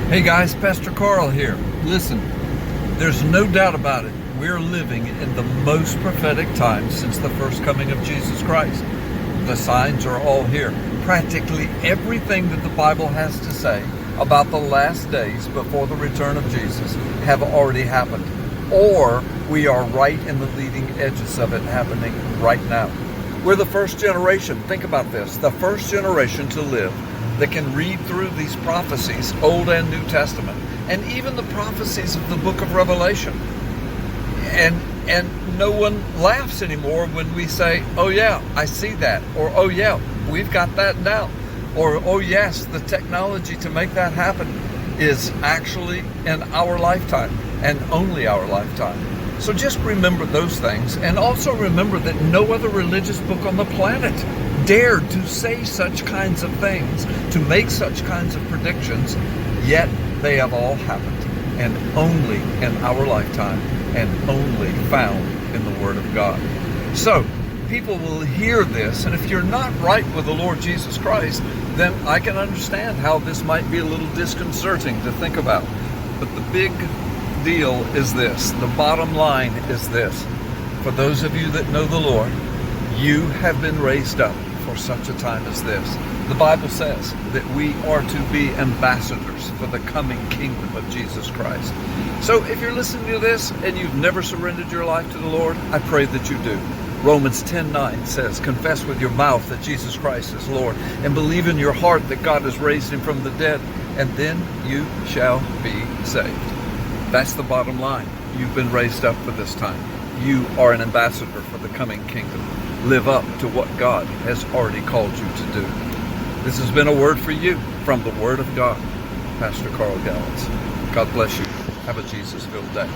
Hey guys, Pastor Carl here. Listen, there's no doubt about it. We're living in the most prophetic time since the first coming of Jesus Christ. The signs are all here. Practically everything that the Bible has to say about the last days before the return of Jesus have already happened. Or we are right in the leading edges of it happening right now. We're the first generation, think about this, the first generation to live that can read through these prophecies, Old and New Testament, and even the prophecies of the book of Revelation. And no one laughs anymore when we say, oh yeah, I see that, or oh yeah, we've got that now, or oh yes, the technology to make that happen is actually in our lifetime, and only our lifetime. So just remember those things, and also remember that no other religious book on the planet dared to say such kinds of things, to make such kinds of predictions, yet they have all happened, and only in our lifetime, and only found in the Word of God. So, people will hear this, and if you're not right with the Lord Jesus Christ, then I can understand how this might be a little disconcerting to think about. But the big deal is this, the bottom line is this: for those of you that know the Lord, you have been raised up for such a time as this. The Bible says that we are to be ambassadors for the coming kingdom of Jesus Christ. So if you're listening to this and you've never surrendered your life to the Lord, I pray that you do. Romans 10:9 says, confess with your mouth that Jesus Christ is Lord, and believe in your heart that God has raised him from the dead, and then you shall be saved. That's the bottom line. You've been raised up for this time. You are an ambassador for the coming kingdom. Live up to what God has already called you to do. This has been a word for you from the Word of God. Pastor Carl Gallups. God bless you. Have a Jesus-filled day.